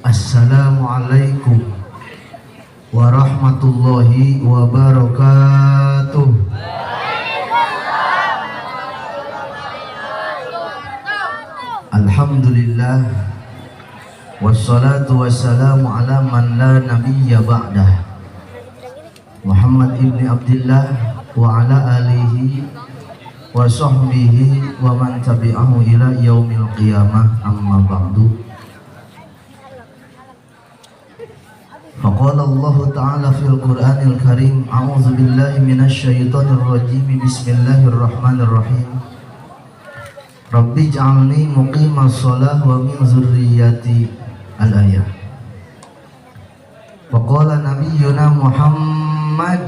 Assalamualaikum warahmatullahi wabarakatuh. Alhamdulillah wassalatu wassalamu ala man la nabiyya ba'dah, Muhammad ibni Abdillah wa ala alihi wa sahbihi wa man tabi'ahu ila yaumil qiyamah, amma ba'du. Faqala Allah ta'ala fil Qur'anil Karim, a'udzu billahi minasy syaithanir rajim, bismillahirrahmanirrahim. Rabbi ij'alni muqimas shalah wa min dzurriyyati, al-ayah. Faqala nabiyyuna Muhammad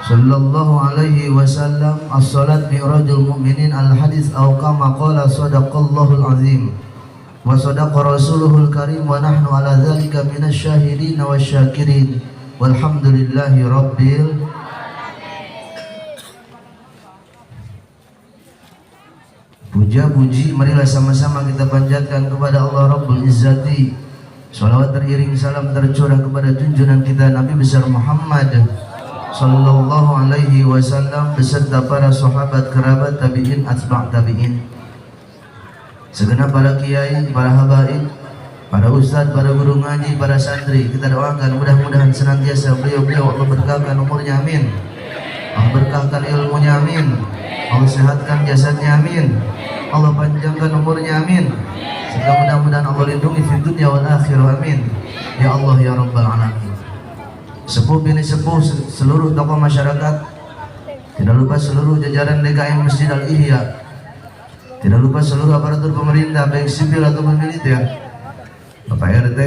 sallallahu alaihi wasallam, as-salat mi'rajul mu'minin, al-hadis aw kama qala sadaqallahul azim wa sadaqa rasuluhul karim wa nahnu ala dzalika minasy syahidin wasyakirin walhamdulillahi rabbil. Puja-puji marilah sama-sama kita panjatkan kepada Allah Rabbul Izzati. Salawat teriring salam tercurah kepada junjungan kita Nabi besar Muhammad sallallahu alaihi wasallam beserta para sahabat, kerabat, tabi'in, atba' tabi'in, segenap para kiai, para habaib, para ustadz, para guru ngaji, para santri. Kita doakan mudah-mudahan senantiasa beliau-beliau Allah berkahkan umurnya, amin. Allah berkahkan ilmunya, amin. Allah sehatkan jasadnya, amin. Allah panjangkan umurnya, amin. Serta mudah-mudahan Allah lindungi di dunia wal akhirah, amin. Ya Allah ya Rabbal alamin. Sepuh bini sepuh, seluruh tokoh masyarakat, tidak lupa seluruh jajaran DKM Masjid Al-Ihya, tidak lupa seluruh aparatur pemerintah baik sipil ataupun militer, Bapak RT,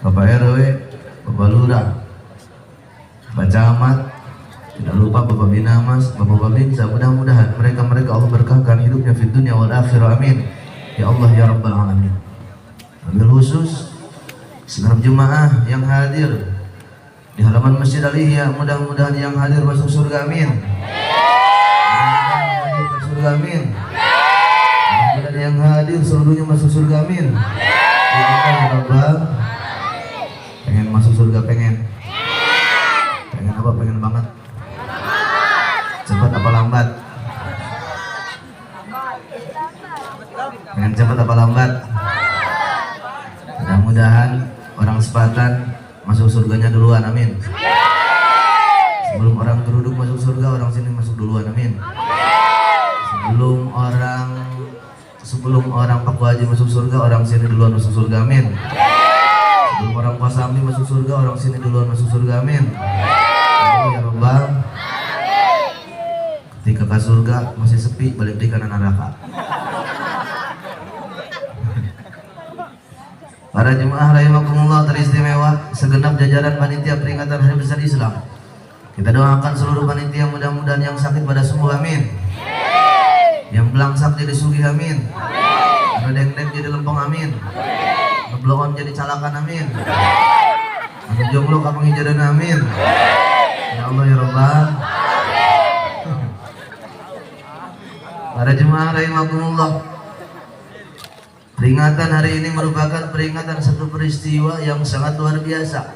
Bapak RW, Bapak Lurah, Bapak Camat, tidak lupa Bapak Binamas, Bapak Babinsa. Mudah-mudahan mereka Allah berkahkan hidupnya di dunia wal akhirah, amin. Ya Allah ya Rabbal alamin. Wabil khusus segenap jemaah yang hadir di halaman Masjid Al-Ihya, mudah-mudahan yang hadir masuk surga, amin. Masuk surga, amin. Mudah-mudahan yang hadir seluruhnya masuk surga, amin. Ya Allah ya Rabbal. Pengen masuk surga, pengen apa? Pengen banget. Cepat apa lambat? Pengen cepat apa lambat? Mudah-mudahan orang sepatan masuk surganya duluan, amin. Sebelum orang geruduk masuk surga, orang sini masuk duluan, amin. Sebelum orang Paku Haji masuk surga, orang sini duluan masuk surga, amin. Sebelum orang Pasambi masuk surga, orang sini duluan masuk surga, amin. Ya Rabbal. Ketika ke surga masih sepi, balik di kanan neraka. Para jemaah rahimakumullah teristimewa, segenap jajaran panitia peringatan Hari Besar Islam, kita doakan seluruh panitia mudah-mudahan yang sakit pada sembuh, amin. Yang belangsak jadi sugih, amin. Yang deng-deng jadi lempeng, amin. Ngebloon jadi calakan, amin. Yang jomblo kapang hijadan, amin. Ya Allah ya Rabbal. Para jemaah rahimakumullah, peringatan hari ini merupakan peringatan satu peristiwa yang sangat luar biasa,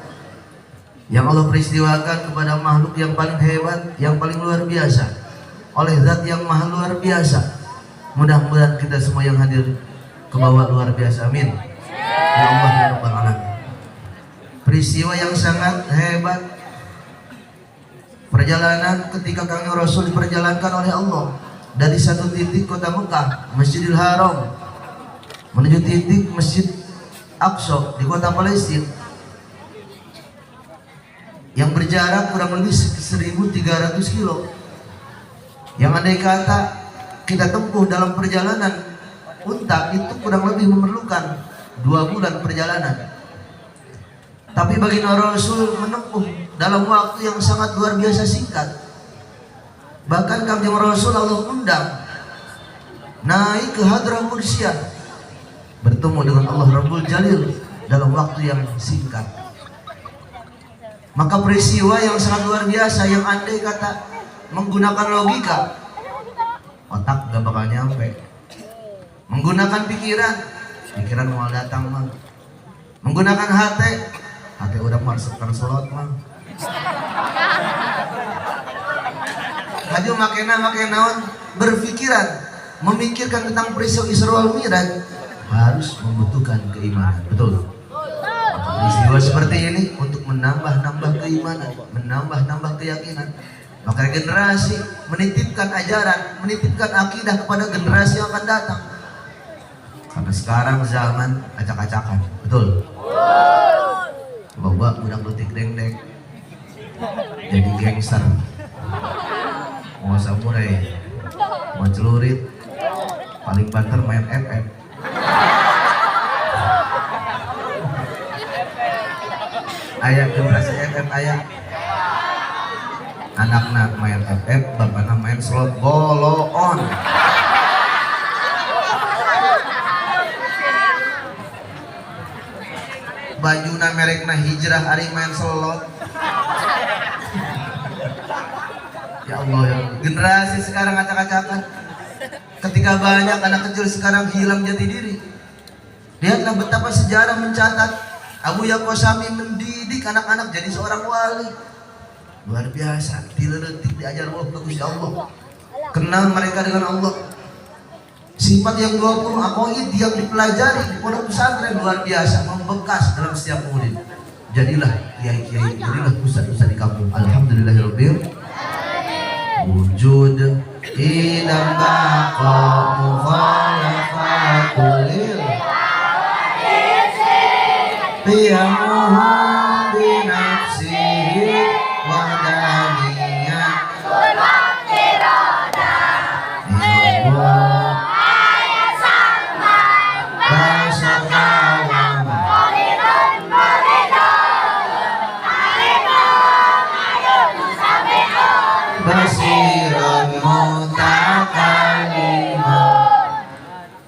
yang Allah peristiwakan kepada makhluk yang paling hebat, yang paling luar biasa, oleh zat yang maha luar biasa. Mudah-mudahan kita semua yang hadir ke bawah luar biasa, amin. Ya Allah ya Rabbal alamin. Peristiwa yang sangat hebat, perjalanan ketika kami Rasul diperjalankan oleh Allah dari satu titik kota Mekah, Masjidil Haram, menuju titik Masjid Aqsa di kota Palestina yang berjarak kurang lebih 1.300 kilo, yang andai kata kita tempuh dalam perjalanan unta itu kurang lebih memerlukan 2 bulan perjalanan. Tapi bagi Rasul menempuh dalam waktu yang sangat luar biasa singkat. Bahkan Kanjeng Rasul Allah undang naik ke Hadrah Qudsiyah, bertemu dengan Allah Rabbul Jalil dalam waktu yang singkat. Maka peristiwa yang sangat luar biasa yang andai kata menggunakan logika, otak gak bakal nyampe. Menggunakan pikiran, pikiran mau datang mah. Menggunakan hati, hati udah masukkan slot mah. Haju makena naon, berpikiran, memikirkan tentang peristiwa Isra wal Mi'raj harus membutuhkan keimanan, betul. Peristiwa seperti ini untuk menambah keimanan, menambah keyakinan. Maka generasi menitipkan ajaran, menitipkan akidah kepada generasi yang akan datang. Karena sekarang zaman acak-acakan, betul. Bawa budak letik deng-deng, jadi gangster, mau samurai, mau celurit, paling banter main FF. Ayah generasi FF ayah. Anak-anak main FF, bapaknya main slot boloon. Bajuna merekna hijrah hari main slot. Ya Allah ya. Generasi sekarang acak-acakan. Ketika banyak anak kecil sekarang hilang jati diri. Lihatlah betapa sejarah mencatat Abu Yaqub Sami mendidik anak-anak jadi seorang wali. Luar biasa, diletik diajar Allah bagus ya Allah. Kenal mereka dengan Allah. Sifat yang 20 aqaid yang dipelajari di pondok pesantren luar biasa, membekas dalam setiap murid. Jadilah kiai-kiai, jadilah ustaz-ustaz di kampung. Alhamdulillahirabbil wujud idam baqa mukhalafatul qiyamuhu binafsihi wahdaniyah basiran mutakalimah.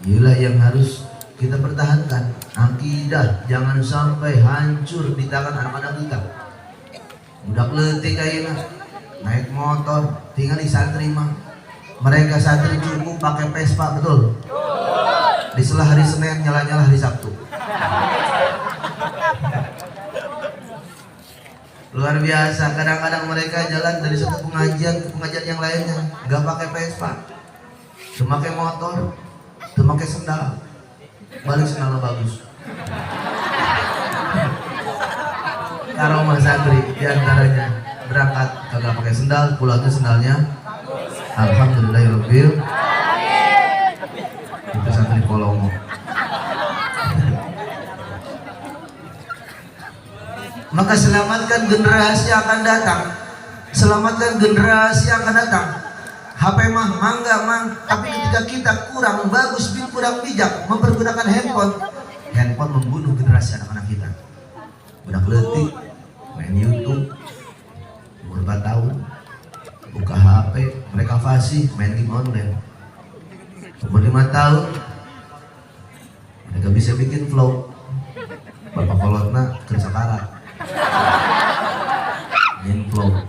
Inilah yang harus kita pertahankan. Akidah jangan sampai hancur di tangan anak-anak kita. Budak letik ayeuna naik motor tinggal di santri mah. Mereka santri cukup pakai Vespa, betul? Di setelah hari Senin nyala-nyala hari Sabtu. Luar biasa, kadang-kadang mereka jalan dari satu pengajian ke pengajian yang lainnya nggak pakai Vespa, cuma pakai motor, cuma pakai sendal, balik sendalnya bagus. Karomah santri diantaranya berangkat kagak pakai sendal, pulangnya sendalnya alhamdulillahirabbil itu santri Polomo. Maka selamatkan generasi yang akan datang. Selamatkan generasi yang akan datang. HP mah mangga mang, tapi ketika kita kurang bagus, kurang bijak mempergunakan handphone, handphone membunuh generasi anak-anak kita. Budak letik main YouTube, umur 4 tahun buka HP, mereka fasih main game online. Umur 5 tahun mereka bisa bikin vlog. Bapak kolotna kerja karat main vlog.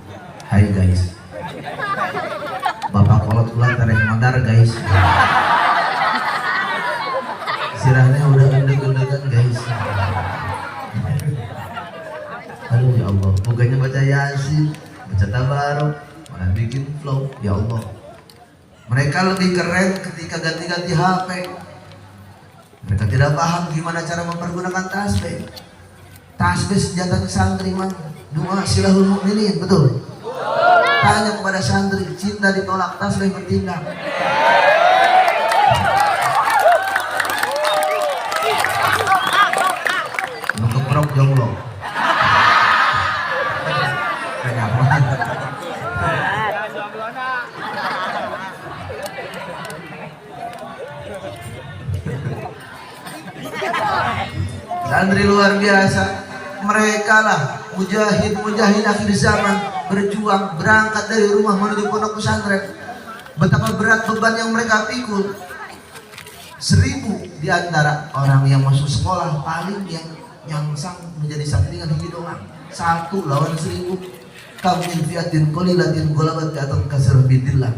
Hai guys, bapak kolot ulang tarik mandar guys, sirahnya udah gendeng-gendengan guys. Aduh ya Allah, bukannya baca Yasin, baca Tabarok, malah bikin vlog. Ya Allah, mereka lebih keren ketika ganti-ganti HP. Mereka tidak paham gimana cara mempergunakan tasbih. Tasbih senjata santri man, doa silahul mukminin, betul? Tanya kepada santri, cinta ditolak, tasbih bertindak. Untuk perok jomblo. Santri luar biasa, mereka lah mujahid akhir zaman, berjuang berangkat dari rumah menuju pondok pesantren. Betapa berat beban yang mereka pikul. 1000 di antara orang yang masuk sekolah paling yang nyangsang menjadi sampingan hiji doang. 1 lawan 1000. Kam min fiatin qalilatin ghalabat fi'atan katsiratan biidznillah.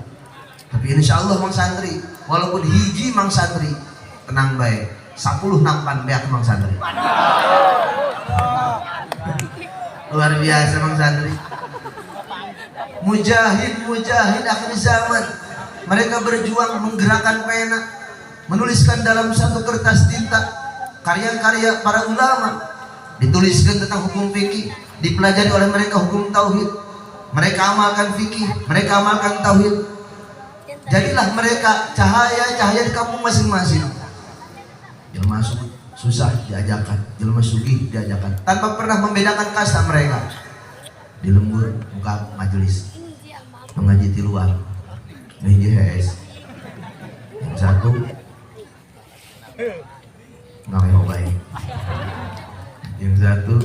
Tapi insya Allah mang santri, walaupun hiji mang santri, tenang baik 10 nampan beak Mang Santri. Luar biasa Mang Santri. Mujahid akhir zaman, mereka berjuang menggerakkan pena, menuliskan dalam satu kertas tinta karya-karya para ulama, dituliskan tentang hukum fikih, dipelajari oleh mereka hukum tauhid, mereka amalkan fikih, mereka amalkan tauhid. Jadilah mereka cahaya di kampung masing-masing. Jelma susah diajarkan, jelma sugih diajarkan, tanpa pernah membedakan kasta mereka. Di lembur buka majelis mengaji di luar, ngaji HS. Yang satu nggak baik, yang satu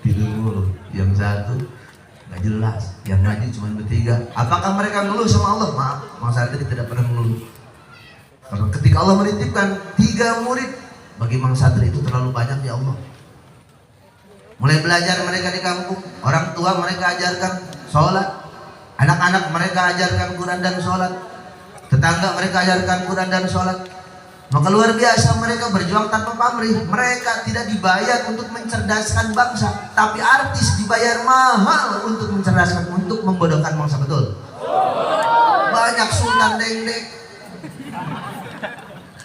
tidur mulu, yang satu nggak jelas, yang ngaji cuma bertiga. Apakah mereka ngeluh sama Allah? Maaf, Mang Santri tidak pernah ngeluh. Karena ketika Allah menitipkan 3 murid, bagi Mang Santri itu terlalu banyak ya Allah. Mulai belajar mereka di kampung, orang tua mereka ajarkan sholat, anak-anak mereka ajarkan Quran dan sholat, tetangga mereka ajarkan Quran dan sholat. Maka luar biasa mereka berjuang tanpa pamrih. Mereka tidak dibayar untuk mencerdaskan bangsa, tapi artis dibayar mahal untuk mencerdaskan, untuk membodohkan bangsa. Betul? Banyak sultan dengdek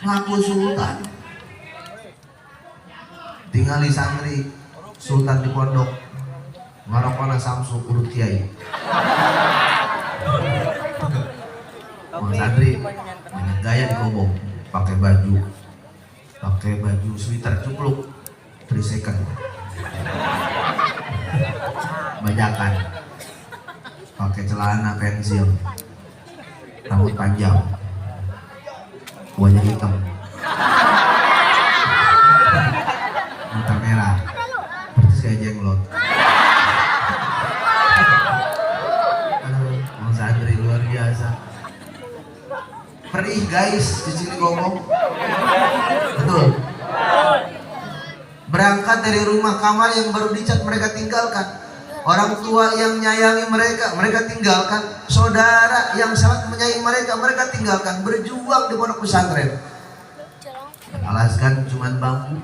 ngaku sultan, tinggal di santri. Sultan di pondok Marokona Samsu urut kiai. Mang Santri banyak gaya di kobong, pakai baju sweater cupluk 3 second, bajakan, pakai celana pensil, rambut panjang, wajah hitam, mata merah, persis kayak jenglot. Mang Santri luar biasa. Perih guys di sini ngomong. Betul. Berangkat dari rumah, kamar yang baru dicat mereka tinggalkan. Orang tua yang menyayangi mereka, mereka tinggalkan. Saudara yang sangat menyayangi mereka, mereka tinggalkan. Berjuang di pondok pesantren. Alaskan cuman bambu,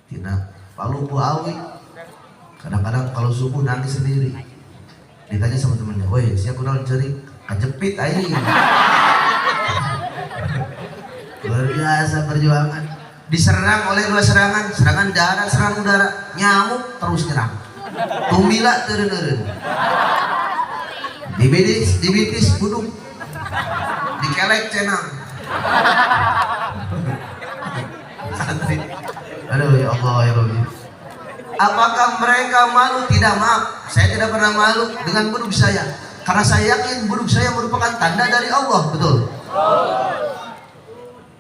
tina palu buawi. Kadang-kadang kalau subuh nangis sendiri. Ditanya sama temennya, woi siapa kunaon cerik? Kejepit aing. Luar biasa perjuangan. Diserang oleh 2 serangan, serangan darat, serangan udara, nyamuk terus nyerang. Tumbila turun-turun. Dibitis buduk. Dikelek cenang. Santri. Aduh ya Allah ya Rabbi. Apakah mereka malu? Tidak, maaf. Saya tidak pernah malu dengan buduk saya. Karena saya yakin buduk saya merupakan tanda dari Allah. Betul?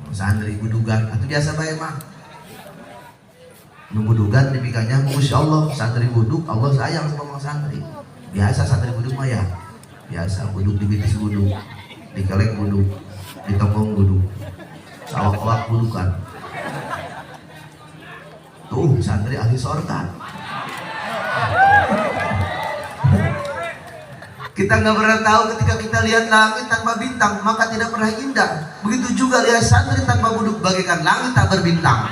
Santri budugan itu biasa bae mah. Nu budugan dipikanya Masya Allah, santri buduk Allah sayang sama santri. Biasa santri buduk mah ya. Biasa buduk dibitis buduk, dikelek buduk, ditongkong buduk. Sawak-wak budukan. Tuh santri ahli sorga. Kita nggak pernah tahu ketika kita lihat langit tanpa bintang maka tidak pernah indah. Begitu juga lihat santri tanpa buduk bagaikan langit tak berbintang.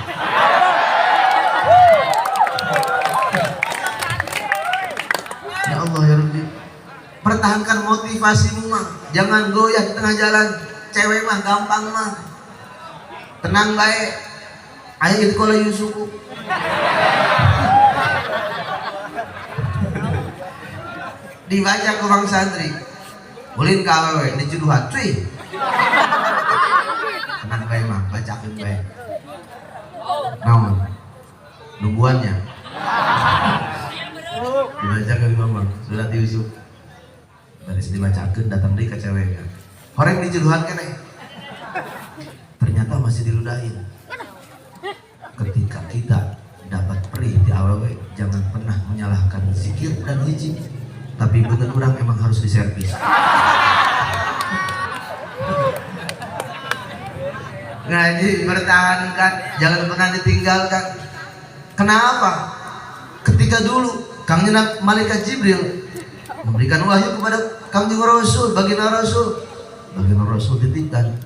Ya Allah ya Rabbi, pertahankan motivasimu mah, jangan goyah di tengah jalan. Cewek mah gampang mah, tenang baik. Ayo itu kalau Yusufu. Dibaca ke Mang Santri, ulin kawewe dijuduhan cuy. Tenang baik mah, bacakan baik. Naon nungguannya dibaca ke Imam surat Yusuf. Dari dibacakan datang deui ke ceweknya. Horeng dijuduhan kene. Ternyata masih diludahin. Ketika kita dapat perih di awewe, jangan pernah menyalahkan zikir dan hiji. Tapi bener orang emang harus diservis. Ngaji bertahankan, jangan pernah ditinggalkan. Kenapa? Ketika dulu Kangjeng Malaikat Jibril memberikan wahyu kepada Kangjeng Rasul, baginda Rasul titipkan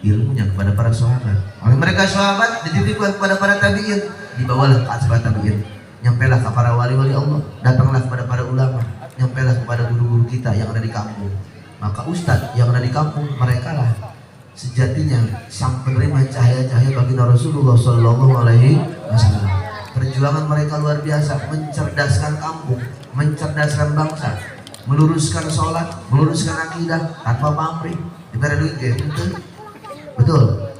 ilmunya kepada para sahabat. Oleh mereka sahabat dititipkan kepada para tabi'in, dibawalah ke asbab tabi'in, nyampailah ke para wali-wali Allah, datanglah kepada para ulama, nyampailah kepada guru-guru kita yang ada di kampung. Maka ustadz yang ada di kampung, mereka lah sejatinya sang penerima cahaya-cahaya baginda Rasulullah Sallallahu Alaihi Wasallam. Perjuangan mereka luar biasa, mencerdaskan kampung, mencerdaskan bangsa, meluruskan sholat, meluruskan akidah tanpa pamrih. Diberi duit ya, betul.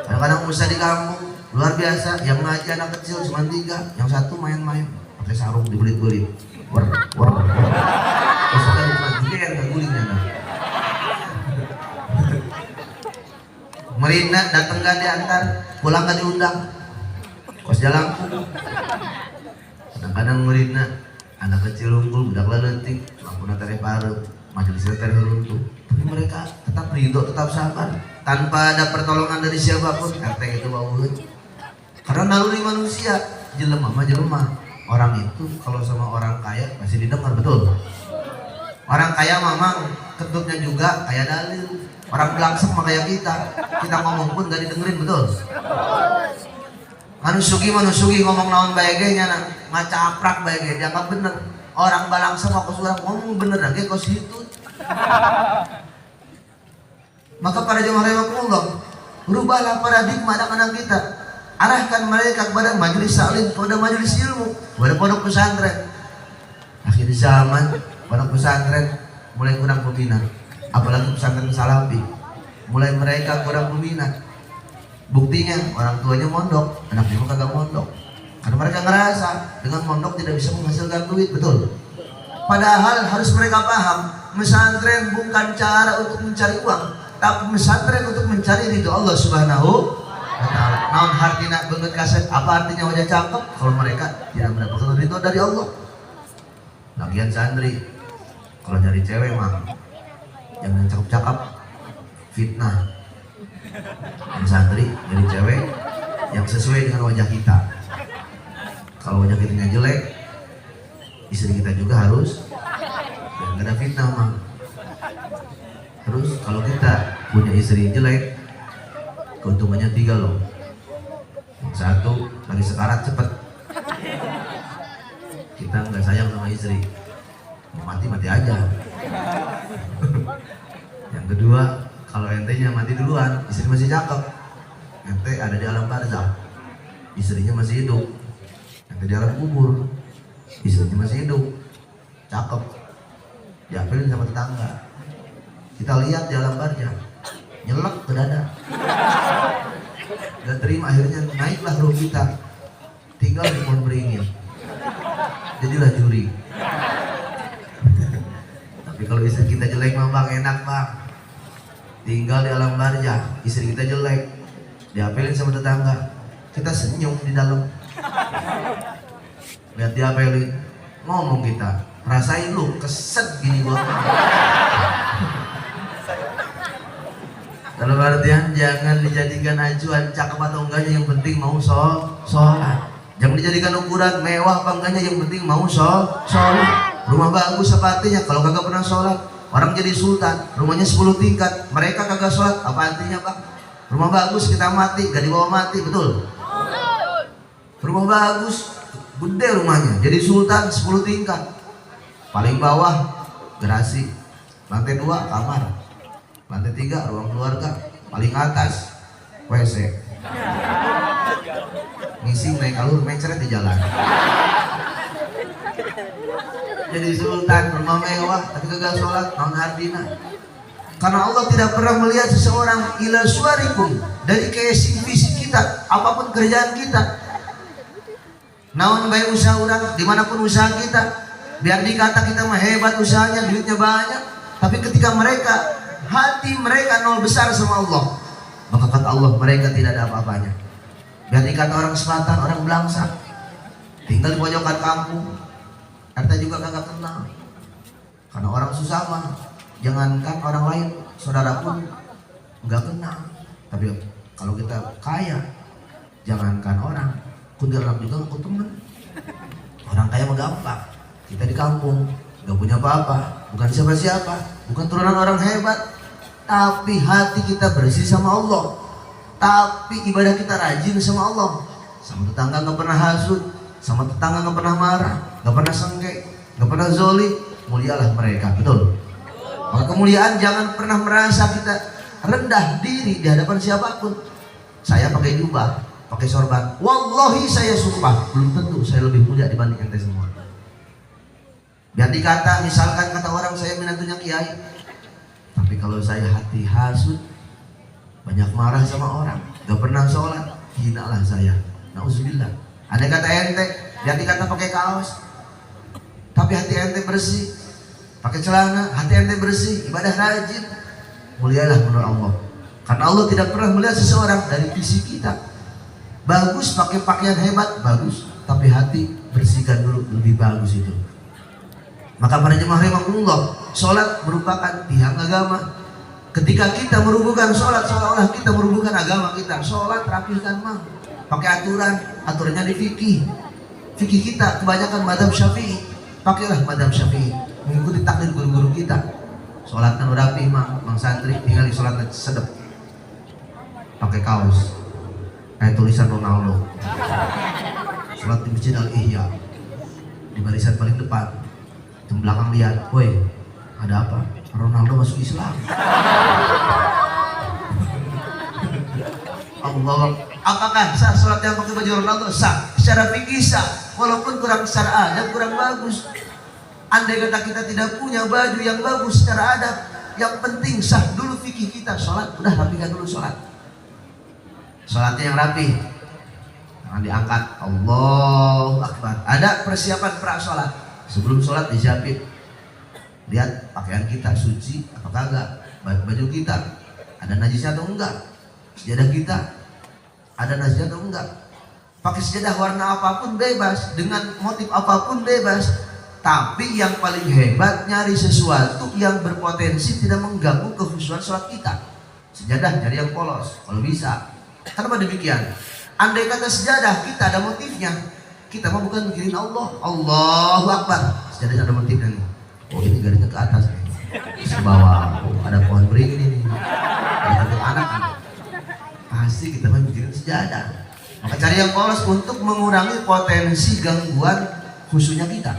Kadang-kadang Musa di kampung luar biasa, yang ngaji anak kecil cuma 3, yang satu main-main pakai sarung dibelit-belit, terus ada cuma 3 yang gulingnya. Merina datang gak diantar, pulang gak diundang, kos jalan. Kadang-kadang Merina anak kecil unggul, budak leletik, lampu natare pareu, majelis natare runtuh, tapi mereka tetap ridho, tetap sabar, tanpa ada pertolongan dari siapapun. RT itu bauin, karena naluri manusia, jelema mah jelema. Orang itu kalau sama orang kaya pasti didengar, betul. Orang kaya memang kentutnya juga kayak dalil. Orang belangsek mah kayak kita ngomong pun gak didengerin, betul. Manusugi ngomong naon bae ge nya ngacaprak bae ge dianggap bener. Orang balangsek mah kos urang ngomong bener ge kos itu. Maka para jemaah rahimakumullah, rubahlah paradigma anak-anak kita. Arahkan mereka kepada majelis taklim, kepada majelis ilmu, kepada pondok pesantren. Akhir zaman pondok pesantren mulai kurang peminat, apalagi pesantren salafi, mulai mereka kurang peminat. Buktinya orang tuanya mondok, anaknya kagak mondok, karena mereka ngerasa dengan mondok tidak bisa menghasilkan duit, betul. Padahal harus mereka paham, pesantren bukan cara untuk mencari uang, tapi pesantren untuk mencari ridho Allah Subhanahu wa Ta'ala. Naon hartina beungeut kaset, apa artinya wajah cakep kalau mereka tidak mendapatkan ridho dari Allah? Lagian santri kalau nyari cewek mah jangan cakep-cakep, fitnah. Yang santri nyari cewek yang sesuai dengan wajah kita. Kalau wajah kita jelek, istri kita juga harus, dan gak ada fitnah mah. Terus kalau kita punya istri jelek, keuntungannya 3 loh. Yang satu lagi sekarat cepet, kita nggak sayang sama istri, mau mati aja. Yang kedua, kalau ente-nya mati duluan, istri masih cakep, ente ada di alam barzakh, istrinya masih hidup. Ente di alam kubur, istrinya masih hidup, cakep, diambilin sama tetangga. Kita lihat di alam barzakh, nyelek ke dada, gak terima, akhirnya naiklah ruh kita, tinggal di pohon beringin, jadilah juri. Tapi kalau istri kita jelek mah bang, enak bang, tinggal di alam barzakh, istri kita jelek, diapelin sama tetangga, kita senyum di dalam. Lihat dia apelin, ngomong kita, rasain lu keset gini gua. Dalam artian jangan dijadikan acuan cakep atau enggaknya, yang penting mau sholat. Jangan dijadikan ukuran mewah apa enggaknya, yang penting mau sholat. Rumah bagus apa artinya kalau kagak pernah sholat? Orang jadi sultan, rumahnya 10 tingkat, mereka kagak sholat, apa artinya bang? Rumah bagus kita mati, gak dibawa mati, betul? Rumah bagus, gede rumahnya, jadi sultan 10 tingkat, paling bawah garasi, lantai 2 kamar, lantai 3 ruang keluarga, paling atas WC. Ngising naik alur mencret di jalan. Jadi sultan, rumah mewah, tapi gagal sholat, naon hardina. Karena Allah tidak pernah melihat seseorang ila suarikum, dari casing fisik kita, apapun kerjaan kita. Naon baik usaha orang, dimanapun usaha kita, biar dikata kita mah hebat usahanya, duitnya banyak, tapi ketika mereka, hati mereka nol besar sama Allah, maka kata Allah mereka tidak ada apa-apanya. Biar dikata orang selatan, orang belangsak, tinggal di pojokan kampung, RT juga kagak kenal. Karena orang susah mah, jangankan orang lain, saudara pun nggak kenal. Tapi kalau kita kaya, jangankan orang, kuntilanak juga ngaku temen. Orang kaya mah gampang. Kita di kampung, nggak punya apa-apa, bukan siapa-siapa, bukan turunan orang hebat, tapi hati kita bersih sama Allah, tapi ibadah kita rajin sama Allah. Sama tetangga nggak pernah hasut, sama tetangga nggak pernah marah, nggak pernah sengke, nggak pernah zolim, mulialah mereka. Betul. Maka kemuliaan jangan pernah merasa kita rendah diri di hadapan siapapun. Saya pakai jubah, pakai sorban, wallahi saya sumpah belum tentu saya lebih mulia dibanding ente semua. Biar dikata, misalkan kata orang saya menantunya kiai, tapi kalau saya hati hasut, banyak marah sama orang, gak pernah sholat, hinalah saya. Nauzubillah. Andai kata ente, biar dikata pakai kaos, tapi hati ente bersih, pakai celana, hati ente bersih, ibadah rajin, mulialah menurut Allah. Karena Allah tidak pernah melihat seseorang dari fisik kita. Bagus pakai pakaian hebat, bagus, tapi hati bersihkan dulu, lebih bagus itu. Maka para jemaah rahimakumullah, sholat merupakan tiang agama. Ketika kita merubuhkan sholat, seolah-olah kita merubuhkan agama kita. Sholat rapihkan mah, pakai aturannya di fikih. Fikih kita kebanyakan madhab syafi'i, pakailah madhab syafi'i, mengikuti takdir guru-guru kita. Sholat kan rapi mah, mang santri tinggal di sholat sedep, pakai kaos kayak tulisan Ronaldo. Sholat di masjid Al-Ihya, di barisan paling depan, di belakang lihat, woi ada apa? Ronaldo masuk Islam. Allah, apakah sah sholat yang pakai baju Ronaldo? Sah, secara fikih sah, walaupun kurang secara adab, kurang bagus. Andai kata kita tidak punya baju yang bagus secara adab, yang penting sah dulu fikih kita. Sholat, udah rapikan dulu sholat. Sholatnya yang rapi, jangan diangkat. Allahu Akbar. Ada persiapan pra sholat. Sebelum sholat dijapit, lihat pakaian kita suci atau kagak, baju kita ada najisnya atau enggak, sejadah kita ada najisnya atau enggak. Pakai sejadah warna apapun bebas, dengan motif apapun bebas. Tapi yang paling hebat nyari sesuatu yang berpotensi tidak mengganggu kekhusyuan sholat kita. Sejadah cari yang polos kalau bisa. Kenapa demikian? Andai kata sejadah kita ada motifnya, kita mah bukan mikirin Allah. Allahu Akbar. Sejadahnya ada motifnya nih. Oh ini garisnya ke atas nih, ke bawah. Oh, ada pohon beringin ini, ada anak nih. Pasti kita mah mikirin sejadah. Maka cari yang polos untuk mengurangi potensi gangguan khusyuknya kita.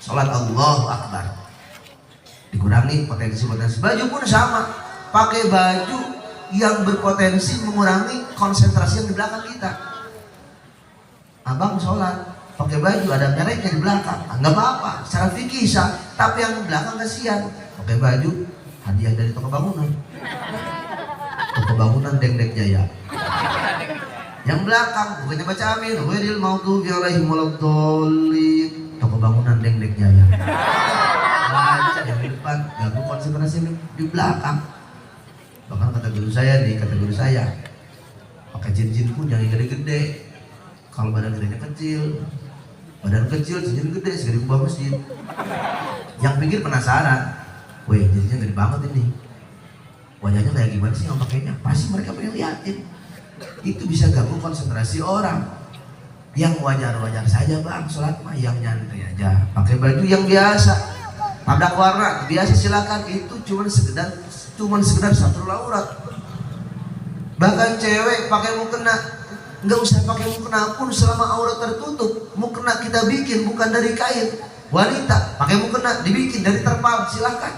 Sholat Allahu Akbar, dikurangi potensi-potensi. Baju pun sama, pakai baju yang berpotensi mengurangi konsentrasi yang di belakang kita. Abang sholat pakai baju ada mereknya di belakang, nggak apa-apa, secara fikih sah. Tapi yang di belakang kasihan, pakai baju hadiah dari toko bangunan, toko bangunan Dengdek Jaya. Yang belakang bukannya baca amin, wiril maghdubi alaihim waladdallin, toko bangunan Dengdek Jaya. Baca yang di depan, ganggu konsentrasi di belakang. Bahkan kata guru saya nih, pakai cincin pun jangan gede-gede. Kalau badan gedenya kecil, cincin gede, segede kubah masjid. Yang pikir penasaran, weh cincinnya gede banget ini, wajahnya kayak gimana sih yang pakainya? Pasti mereka pengen liatin. Itu bisa ganggu konsentrasi orang. Yang wajar-wajar saja bang, sholat mah yang nyantai aja. Pakai baju yang biasa, tabrak warna biasa silakan. Itu cuman sekedar satu aurat. Bahkan cewek pakai mukena, nggak usah pakai mukena pun selama aurat tertutup. Mukena kita bikin bukan dari kain. Wanita pakai mukena dibikin dari terpal, silakan.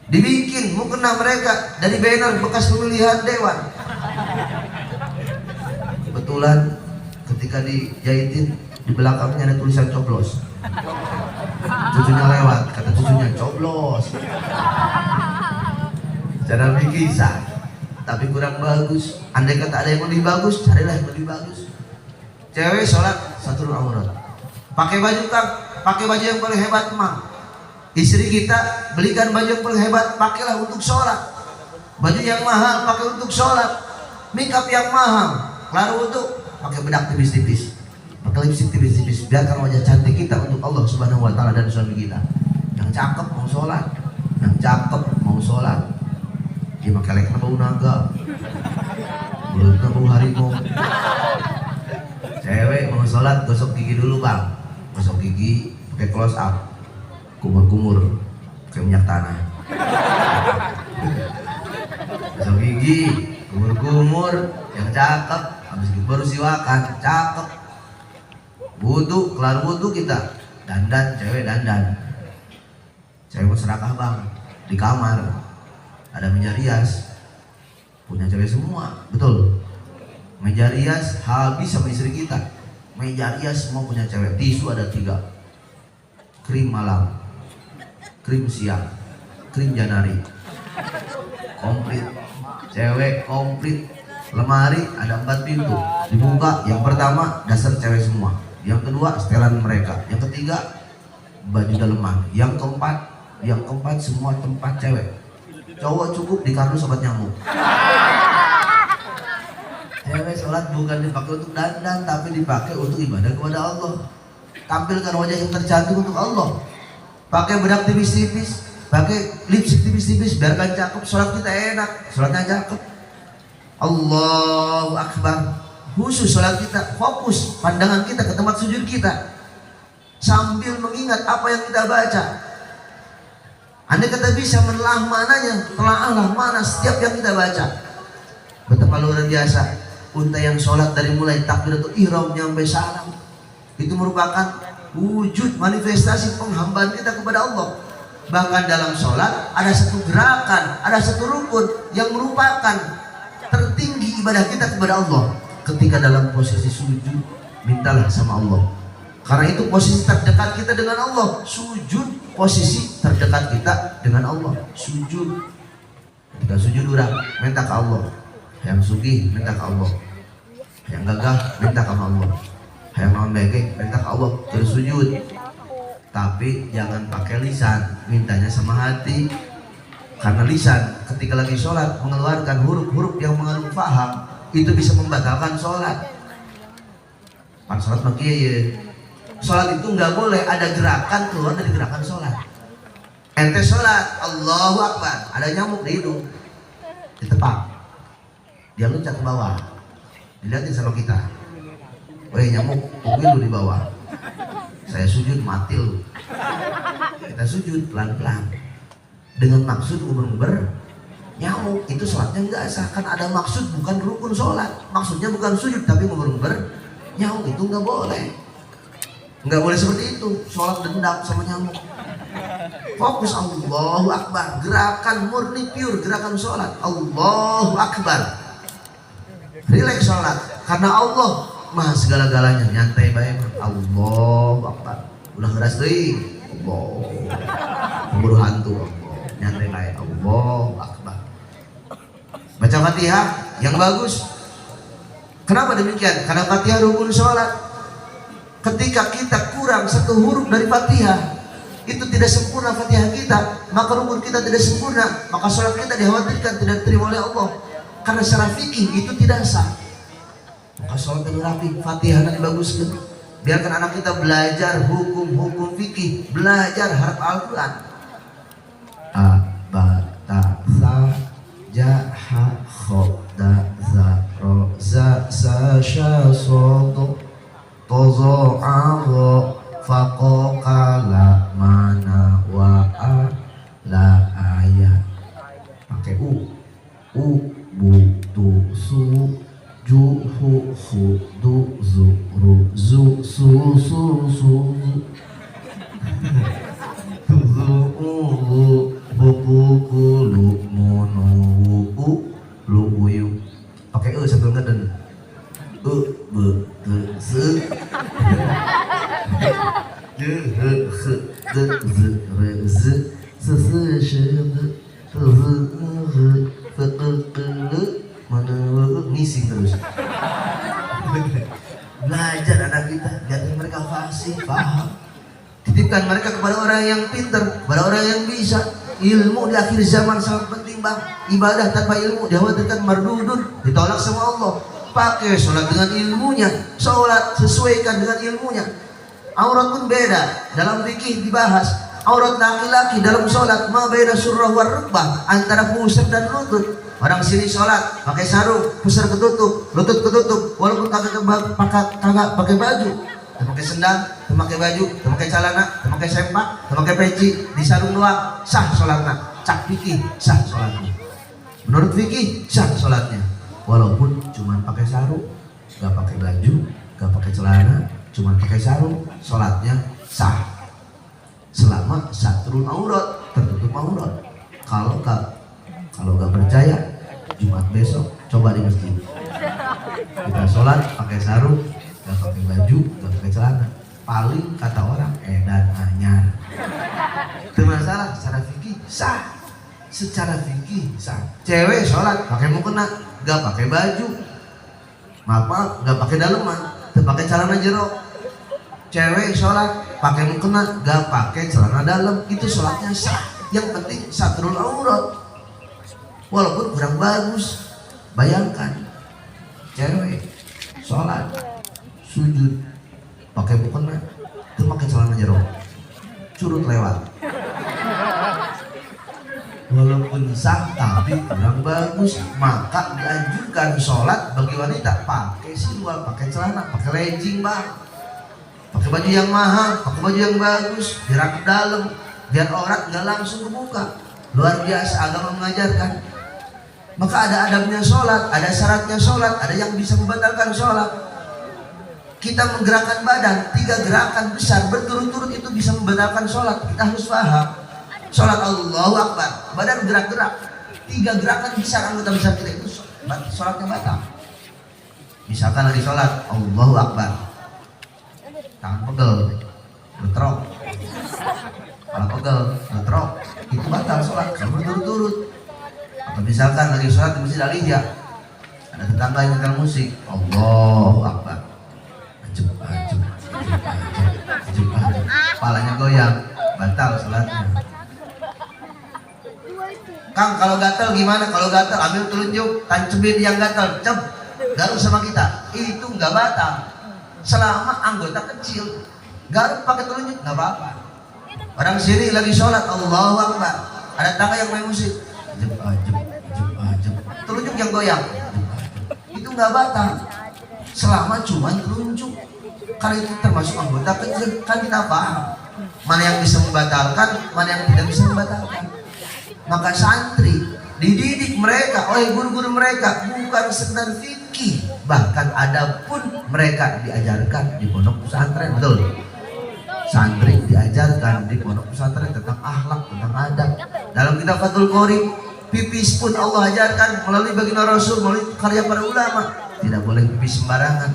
Dibikin mukena mereka dari banner bekas pemilihan dewan. Kebetulan ketika dijahitin di belakangnya ada tulisan coblos. Cucunya lewat, kata cucunya coblos. Secara fikih sah, tapi kurang bagus. Andai kata ada yang lebih bagus, carilah yang lebih bagus. Cewek sholat satu aurat, pakai baju kang, pakai baju yang paling hebat mang. Istri kita belikan baju yang paling hebat, pakailah untuk sholat. Baju yang mahal pakai untuk sholat. Makeup yang mahal, lalu untuk pakai bedak tipis-tipis, pakai lipstick tipis-tipis. Biarkan wajah cantik kita untuk Allah Subhanahu Wa Taala dan suami kita. Yang cakep mau sholat, dia pakai lekna bau naga, mulutnya bau harimau. Cewek mau sholat gosok gigi dulu bang, gosok gigi pakai close up, kumur-kumur pakai minyak tanah. gosok gigi, kumur-kumur, yang cakep, habis itu baru siwakan, cakep. Wudu, kelar wudu kita dandan, cewek dandan. Cewek mau serakah bang, di kamar ada meja rias, punya cewek semua, betul. Meja rias habis sama istri kita. Meja rias semua punya cewek. Tisu ada 3, krim malam, krim siang, krim janari, komplit. Cewek komplit. Lemari ada 4 pintu, dibuka yang pertama dasar cewek semua, yang kedua setelan mereka, yang ketiga baju daleman, yang keempat semua tempat cewek. Cowok cukup di kardus sobat nyamuk. Cewek sholat bukan dipakai untuk dandan, tapi dipakai untuk ibadah kepada Allah. Tampilkan wajah yang tercantik untuk Allah. Pakai bedak tipis-tipis, pakai lipstick tipis-tipis, biarkan cakep. Sholat kita enak, sholatnya cakep. Allahu Akbar. Khusus sholat kita, fokus pandangan kita ke tempat sujud kita, sambil mengingat apa yang kita baca. Andai kata bisa menelaah mananya, telaalah mana setiap yang kita baca. Betapa luar biasa. Unta yang sholat dari mulai takbiratul ihram sampai salam, itu merupakan wujud manifestasi penghambaan kita kepada Allah. Bahkan dalam sholat ada satu gerakan, ada satu rukun yang merupakan tertinggi ibadah kita kepada Allah. Ketika dalam posisi sujud, mintalah sama Allah. Karena itu posisi terdekat kita dengan Allah. Sujud, posisi terdekat kita dengan Allah. Sujud. Ketika sujud orang minta ke Allah. Yang sugih minta ke Allah, yang gagah minta ke Allah, yang non-bege minta ke Allah, terus sujud. Tapi jangan pakai lisan, mintanya sama hati. Karena lisan ketika lagi sholat mengeluarkan huruf-huruf yang mengandung faham, itu bisa membatalkan sholat. Pan sholat makanya sholat itu nggak boleh ada gerakan keluar dari gerakan sholat. Ente sholat Allahu Akbar, ada nyamuk di hidung, ditepak, dia loncat ke bawah, dilihatin sama kita, weh nyamuk, tungguin lu di bawah, saya sujud mati lu. Kita sujud pelan-pelan dengan maksud nguber-nguber nyamuk. Itu sholatnya enggak sah, kan ada maksud, bukan rukun sholat. Maksudnya bukan sujud tapi nguber-nguber nyamuk, itu enggak boleh. Enggak boleh seperti itu, sholat dendam sama nyamuk. Fokus Allahu Akbar, gerakan murni pure, gerakan sholat Allahu Akbar. Relax sholat, karena Allah maha segala-galanya. Nyantai baik, Allahu Akbar. Ulah ngeras deh, Allah, pemburu hantu, Allah. Nyantai baik, Allahu Akbar. Baca Fatihah yang bagus. Kenapa demikian? Karena Fatihah rukun sholat. Ketika kita kurang satu huruf dari Fatihah, itu tidak sempurna Fatihah kita, maka rukun kita tidak sempurna, maka sholat kita dikhawatirkan tidak diterima oleh Allah. Karena secara fikih itu tidak sah. Maka sholat yang rapi, Fatihah yang bagus. Biarkan anak kita belajar hukum-hukum fikih, belajar harf Al-Quran. A, ba, ta, sa, ja, ha, kho, da, za, ro, za, sa, sha, so, do, tozo, aro, faqo, kala, mana, wa, a, la, ayat. Pakai u, bu, tu, su, ju, hu, du, zu, ru, zu, su, su, tu, zu, u, buku, lu, mono, lu, uyu. Pakai sambil ngeden. Be, te, se, je, he, he, de, ze, re, ze, se, se, she, de, te, ze, he, ngisi terus. Belajar anak kita, biar mereka fasih, paham. Titipkan mereka kepada orang yang pintar, kepada orang yang bisa. Ilmu di akhir zaman sangat penting bang. Ibadah tanpa ilmu dikhawatirkan mardudun, ditolak sama Allah. Pakai sholat dengan ilmunya, sholat sesuaikan dengan ilmunya. Aurat pun beda, dalam fikih dibahas. Aurat laki-laki dalam sholat ma baina surrah war rukbah, antara pusar dan lutut. Orang sini sholat pakai sarung, pusar ketutup, lutut ketutup, walaupun kagak pakai baju, pakai sendal, pakai baju, pakai celana, pakai sempak, pakai peci, di sarung doang sah sholatnya. Cak fikih sah sholatnya. Menurut fikih sah sholatnya, walaupun cuma pakai sarung, gak pakai baju, gak pakai celana, cuma pakai sarung, sholatnya sah selama satrul aurat, tertutup aurat. Kalau gak percaya, Jumat besok coba di masjid kita sholat pakai sarung, gak pakai baju, gak pakai celana, paling kata orang edan anyar. Itu masalah. Secara fikih sah, secara fikih sah. Cewek sholat pakai mukena, gak pakai baju, maaf gak pakai daleman, gak pakai celana jero. Cewek sholat pakai mukena, gak pakai celana dalam, itu sholatnya sah. Yang penting satrul aurat, walaupun kurang bagus. Bayangkan cewek sholat sujud pakai mukena, itu pakai celana jero, curut lewat. Walaupun sah tapi kurang bagus, maka dianjurkan sholat bagi wanita pakai siluar, pakai celana, pakai legging bang, pakai baju yang mahal, pakai baju yang bagus, biar ke dalam, biar aurat nggak langsung kebuka. Luar biasa agama mengajarkan. Maka ada adabnya sholat, ada syaratnya sholat, ada yang bisa membatalkan sholat. Kita menggerakkan badan, 3 gerakan besar berturut-turut itu bisa membatalkan sholat. Kita harus paham. Sholat Allahu Akbar, badan gerak-gerak, 3 gerakan besar anggota besar kita itu sholatnya batal. Misalkan lagi sholat Allahu Akbar, tangan pegel, getrok, kepala pegel, getrok, itu batal sholat kalau berturut-turut. Atau misalkan lagi sholat di masjid Aliyah, ada tetangga yang nyetel musik Allahu Akbar, ajib, kepalanya goyang, batal sholatnya. Kang, kalau gatal gimana? Kalau gatal ambil telunjuk, tancemin yang gatal, garuk sama kita, itu nggak batal selama anggota kecil. Garuk pakai telunjuk nggak apa-apa. Orang sini lagi sholat Allahu Akbar, ada tetangga yang main musik, telunjuk yang goyang, itu nggak batal selama cuma telunjuk, karena itu termasuk anggota kecil. Kan kita paham mana yang bisa membatalkan, mana yang tidak bisa membatalkan. Maka santri dididik mereka oleh guru-guru mereka bukan sekedar fikih, bahkan adab pun mereka diajarkan di pondok pesantren. Betul, santri diajarkan di pondok pesantren tentang akhlak, tentang adab. Dalam kitab Fathul Qorib, pipis pun Allah ajarkan melalui baginda Rasul, melalui karya para ulama. Tidak boleh pipis sembarangan,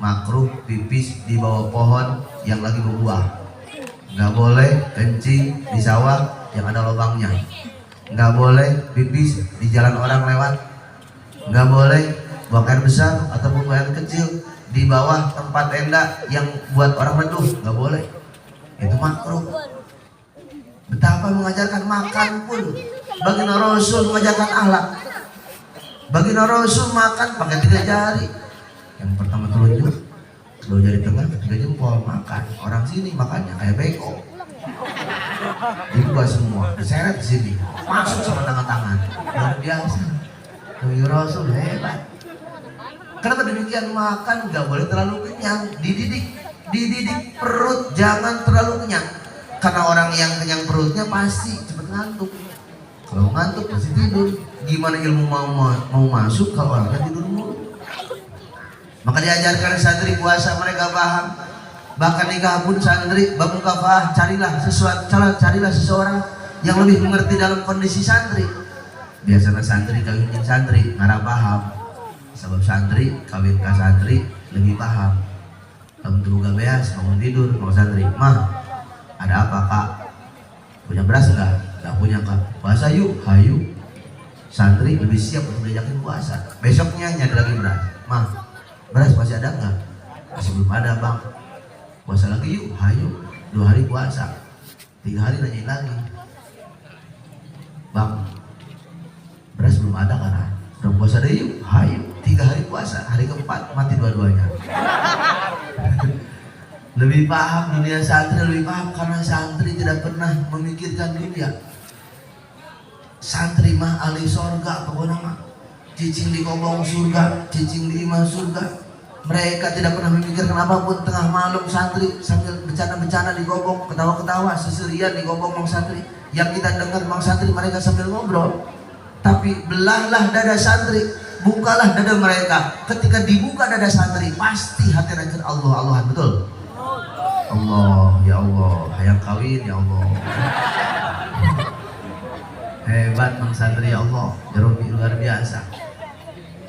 makruh pipis di bawah pohon yang lagi berbuah, nggak boleh kencing di sawah yang ada lubangnya, nggak boleh pipis di jalan orang lewat, nggak boleh buang air besar ataupun buang air kecil di bawah tempat tenda yang buat orang menuh, nggak boleh, itu makruh. Betapa mengajarkan makan pun, baginda Rasul mengajarkan akhlak. Baginda Rasul makan pakai 3 jari, yang pertama telunjuk, kedua jari tengah, ketiga jempol makan. Orang sini makannya kayak beko, dibuat semua, diseret di sini, masuk sama tangan-tangan. Luar biasa. Nabi Rasul hebat. Kenapa demikian? Makan nggak boleh terlalu kenyang, dididik perut jangan terlalu kenyang. Karena orang yang kenyang perutnya pasti cepat ngantuk. Kalau ngantuk pasti tidur. Gimana ilmu mau masuk kalau orangnya tidur mulu? Maka diajarkan santri puasa mereka paham. Bahkan nikah pun santri bab mukafah, carilah seseorang yang lebih mengerti dalam kondisi santri. Biasanya santri kawin santri ngarah paham, sebab santri kawin ke santri lebih paham. Kamu tuh beas, bangun tidur mau santri, mah ada apa kak? Punya beras enggak? Enggak punya kak. Puasa yuk, hayu. Santri lebih siap untuk diajakin puasa. Besoknya nyari lagi beras, mah beras masih ada enggak? Masih belum ada bang. Puasa lagi yuk, hayu. 2 hari puasa, 3 hari nanyain lagi, bang beras belum ada karena udah puasa deh yuk, hayu. 3 hari puasa, hari keempat mati dua-duanya. Lebih paham dunia santri, lebih paham karena santri tidak pernah memikirkan dunia. Santri mah ahli sorga, pokoknya mah cicing di kobong surga, cicing di imah surga. Mereka tidak pernah memikirkan apapun. Tengah malam santri sambil bercanda-bercanda di gobong, ketawa-ketawa seserian di gobong bang santri. Yang kita dengar bang santri mereka sambil ngobrol. Tapi belahlah dada santri, bukalah dada mereka. Ketika dibuka dada santri, pasti hati mereka Allah, Allah, betul? Allah, ya Allah, hayang kawin ya Allah. Hebat Mang Santri ya Allah, Jarobi luar biasa.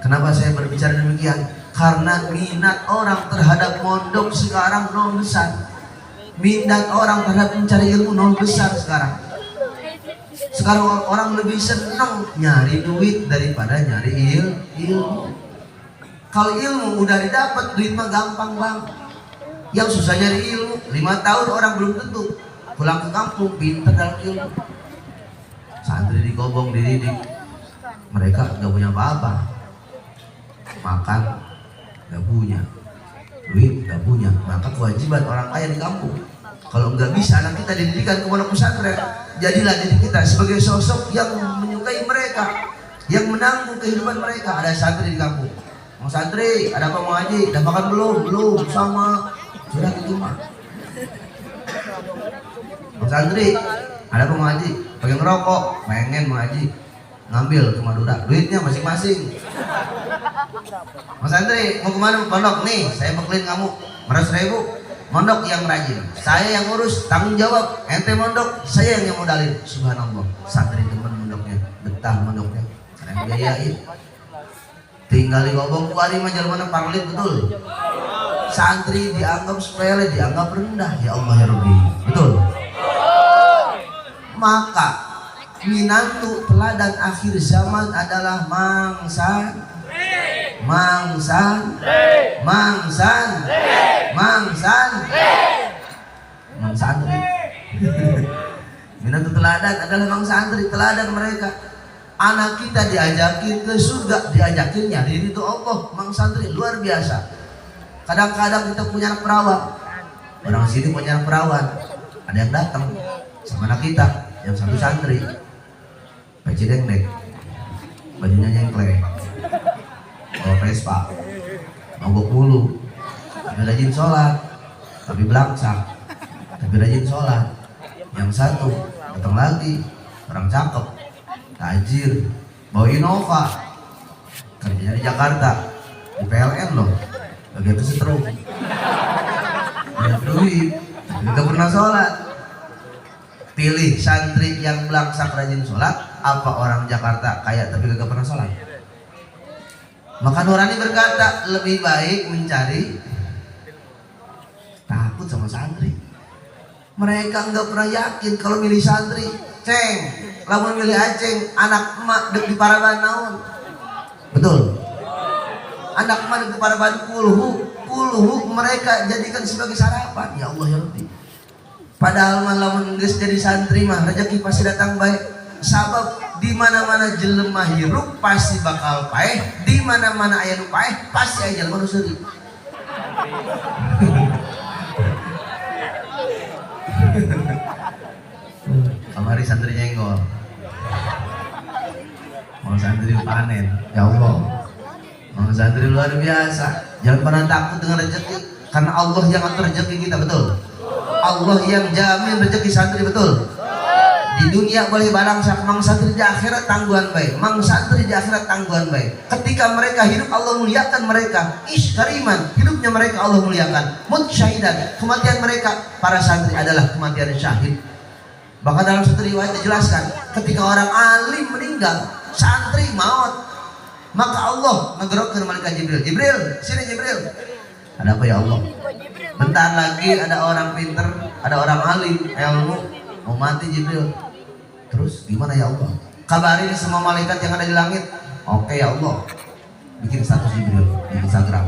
Kenapa saya berbicara demikian? Karena minat orang terhadap mondok sekarang nol besar. Minat orang terhadap mencari ilmu nol besar sekarang. Sekarang orang lebih senang nyari duit daripada nyari ilmu. Kalau ilmu udah didapat, duit mah gampang bang. Yang susah nyari ilmu, 5 tahun orang belum tentu pulang ke kampung pintar dalam ilmu. Santri digobong, dididik, mereka nggak punya apa-apa, makan nggak punya, duit nggak punya, maka kewajiban orang kaya di kampung. Kalau nggak bisa anak kita dididikan ke pondok pesantren, jadilah diri kita sebagai sosok yang menyukai mereka, yang menanggung kehidupan mereka. Ada santri di kampung, mau santri, ada apa mau ngaji, udah makan belum? Belum, sama, sudah gitu mah. Mau santri, ada apa mau ngaji? Pengen ngerokok, pengen mau ngaji, ngambil ke Madura, duitnya masing-masing. Mas Santri, mau kemana pondok? Nih, saya bekelin kamu 100.000, mondok yang rajin, saya yang ngurus, tanggung jawab. Ente mondok, saya yang modalin. Subhanallah, santri teman mondoknya, betah mondoknya, saya biayain. Tinggal di gobong kuali mah jalan mana parlit, betul? Santri dianggap sepele, dianggap rendah. Ya Allah ya Rabbi, betul? Maka minantu teladan akhir zaman adalah mangsan santri. Minantu teladan adalah mang santri, teladan mereka. Anak kita diajakin ke surga, diajakin nyari ridho Allah, mang santri luar biasa. Kadang-kadang kita punya anak perawan, orang sini punya anak perawan, ada yang datang sama anak kita yang satu santri, baju dengdek, bajunya nyengkleng, bawa Vespa, mogok mulu, tapi rajin sholat, tapi belangsak, tapi rajin sholat. Yang satu datang lagi, orang cakep, tajir, bawa Innova, kerjanya di Jakarta, di PLN loh, bagian kesetrum, banyak duit, tidak pernah sholat. Pilih santri yang belangsak rajin sholat, apa orang Jakarta kaya tapi gak pernah sholat? Maka Nurani berkata, lebih baik mencari takut sama santri. Mereka nggak pernah yakin kalau milih santri. Ceng, lamun milih aceng, anak emak dek di paraban naon. Betul. Anak emak dek di paraban puluhu mereka jadikan sebagai sarapan. Ya Allah ya Rabbi. Padahal mah lamun geus jadi santri mah rezeki pasti datang baik. Sabab di mana-mana jelema hirup pasti bakal paeh, di mana-mana aya nu paeh pasti aya jelema nu seuri. Kamari santri nyenggol. Mau santri panen. Ya Allah. Mau santri luar biasa. Jangan pernah takut dengan rezeki, karena Allah yang atur rezeki kita, betul? Allah yang jamin rezeki santri, betul? Di dunia boleh balangsak, mang santri di akhirat tangguhan baik. Mang santri di akhirat tangguhan baik. Ketika mereka hidup Allah muliakan mereka. Kariman, hidupnya mereka Allah muliakan. Mut syahidan, kematian mereka para santri adalah kematian syahid. Bahkan dalam satu riwayat dijelaskan, ketika orang alim meninggal, santri maut, maka Allah ngegerokkan malaikat Jibril. Jibril, sini Jibril. Ada apa ya Allah? Bentar lagi ada orang pinter, ada orang alim, ilmu, mau mati Jibril. Terus gimana ya Allah? Kabarin semua malaikat yang ada di langit. Oke ya Allah. Bikin status Jibril di Instagram,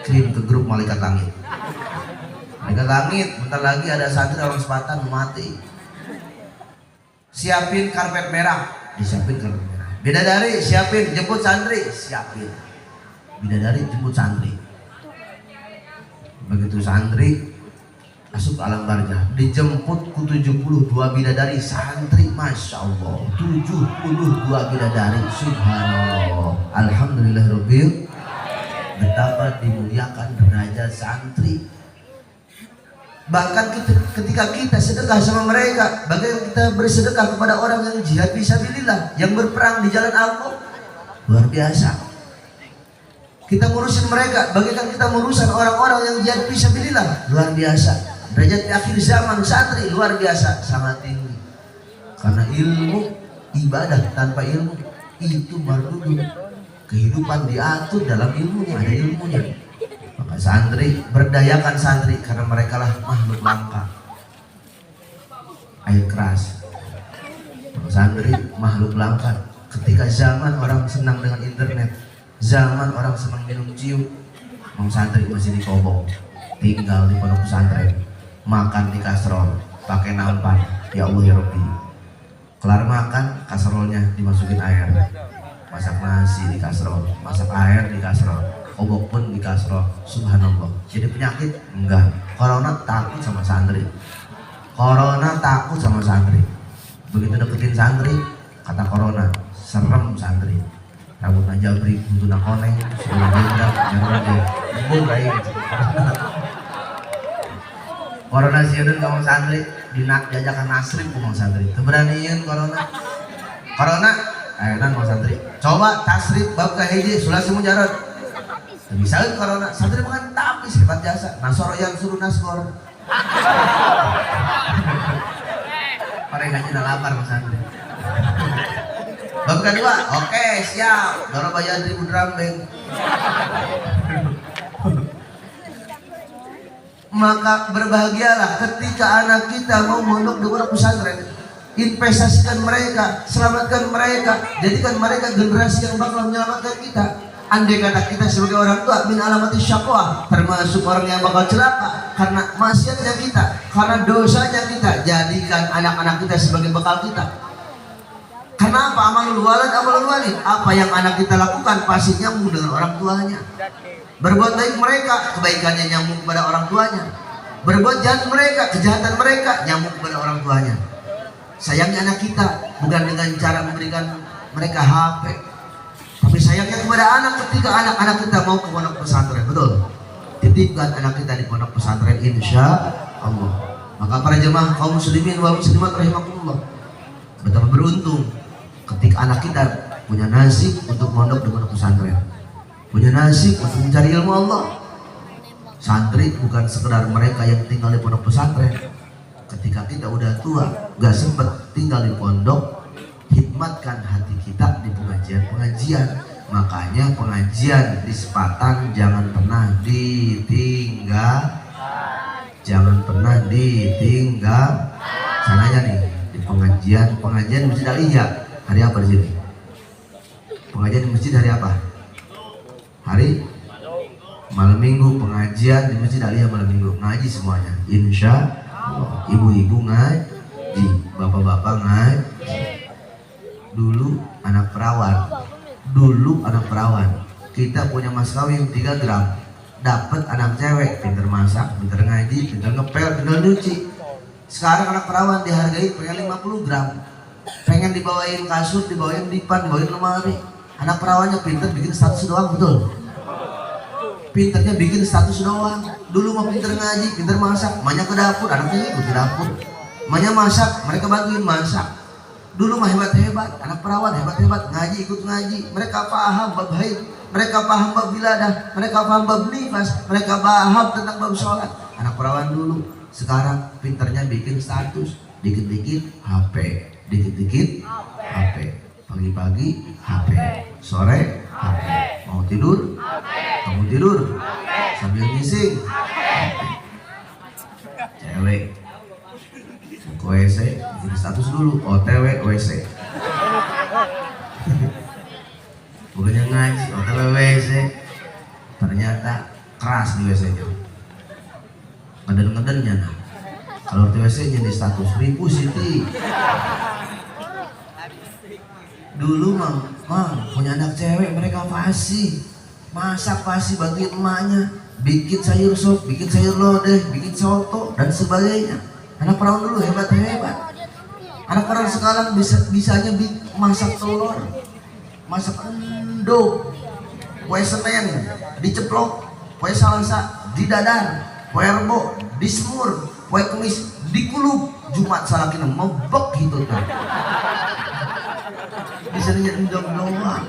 kirim ke grup malaikat langit. Malaikat langit, bentar lagi ada santri orang sepatan mau mati. Siapin karpet merah, disiapin karpet merah. Bidadari siapin, jemput santri, siapin. Bidadari jemput santri. Begitu santri masuk ke alam barzah, dijemput ku 72 bidadari santri, masya Allah, 72 bidadari, subhanallah, alhamdulillahirabbil. Betapa dimuliakan derajat santri. Bahkan ketika kita sedekah sama mereka, bagaimana kita bersedekah kepada orang yang jihad fisabilillah, yang berperang di jalan Allah, luar biasa. Kita ngurusin mereka, bagaimana kita ngurusin orang-orang yang jihad fisabilillah, luar biasa. Derajat di akhir zaman santri luar biasa, sangat tinggi. Karena ilmu, ibadah tanpa ilmu itu mardudun. Kehidupan diatur dalam ilmunya, ada ilmunya. Maka santri, berdayakan santri, karena mereka lah makhluk langka. Air keras. Maka santri makhluk langka. Ketika zaman orang senang dengan internet, zaman orang senang minum ciu, mau santri masih di kobong, tinggal di pondok pesantren, makan di kastrol, pakai nampan. Ya Allah ya Rabbi. Kelar makan, kastrolnya dimasukin air. Masak nasi di kastrol, masak air di kastrol, obok pun di kastrol. Subhanallah. Jadi penyakit? Enggak. Corona takut sama santri. Corona takut sama santri. Begitu deketin santri, kata corona, serem santri. Rambutnya jabrik, buntuna koneng, sebelah jendak, jangan lagi. Bung kayak gitu. Corona sieun kamu santri, dinak jajakan nasrim kumang santri. Keberanian corona. Corona, ayeuna mau santri. Coba tasrif bab ka hiji sulasi mujarad. Bisa corona santri makan tapi sifat jasa. Nasor yang suruh nasgor. Orang ngaji lapar mas santri. Bab kedua, oke siap. Doro bayar 1000 drambeng. Maka berbahagialah ketika anak kita mau mondok di pondok pesantren. Investasikan mereka, selamatkan mereka, jadikan mereka generasi yang bakal menyelamatkan kita. Andai kata kita sebagai orang tua min alamati syaqwa, termasuk orang yang bakal celaka karena maksiatnya kita, karena dosanya kita, jadikan anak-anak kita sebagai bekal kita. Kenapa amalul walad amalul walid? Apa yang anak kita lakukan pasti nyambung dengan orang tuanya. Berbuat baik mereka, kebaikannya nyambung kepada orang tuanya. Berbuat jahat mereka, kejahatan mereka nyambung kepada orang tuanya. Sayangnya anak kita bukan dengan cara memberikan mereka HP, tapi sayangnya kepada anak ketika anak-anak kita mau ke pondok pesantren. Betul, titipkan anak kita di pondok pesantren insya Allah. Maka para jemaah kaum muslimin wal muslimat rahimakumullah, betapa beruntung ketika anak kita punya nasib untuk mondok di pondok pesantren, punya nasib untuk mencari ilmu Allah. Santri bukan sekedar mereka yang tinggal di pondok pesantren. Ketika kita udah tua, gak sempet tinggal di pondok, hikmatkan hati kita di pengajian-pengajian. Makanya pengajian di Sepatan jangan pernah ditinggal. Jangan pernah ditinggal. Sananya nih di pengajian di Masjid Aliyah. Hari apa di sini? Pengajian di masjid hari apa? Hari malam minggu. Pengajian di Masjid Aliyah malam minggu. Ngaji semuanya. Insya ibu-ibu ngaji, bapak-bapak ngaji. Dulu anak perawan, kita punya mas kawin 3 gram, dapat anak cewek pinter masak, pinter ngaji, pinter ngepel, pinter nyuci. Sekarang anak perawan dihargai pengen 50 gram, pengen dibawain kasur, dibawain dipan, dibawain lemari. Anak perawannya pinter bikin status doang, betul? Pinternya bikin status doang. Dulu mau pinter ngaji, pinter masak, emaknya ke dapur, anaknya ikut ke dapur. Emaknya masak, mereka bantuin masak. Dulu mah hebat-hebat, anak perawan hebat-hebat, ngaji ikut ngaji. Mereka paham bab haid, mereka paham bab biladah, mereka paham bab nifas, mereka paham tentang bab sholat. Anak perawan dulu, sekarang pinternya bikin status, dikit-dikit HP, dikit-dikit HP. Pagi-pagi HP, sore HP, mau tidur, kamu tidur, sambil ngising, cewek, ke WC, bikin status dulu, OTW WC, bukannya ngaji, OTW WC, ternyata keras di WC-nya, ngeden-ngedennya, kalau di WC-nya di status, ribu Siti. Dulu mang punya anak cewek, mereka fasih, masak fasih, bantuin emaknya, bikin sayur sop, bikin sayur lodeh, bikin soto dan sebagainya. Anak perawan dulu hebat-hebat. Anak perawan sekarang bisanya masak telur, masak endog, kue Senin diceplok, kue Salsa didadar, kue Rebo disemur, poe Kemis dikulub Jumat salakina mebek hitutna misalnya endong-endongan.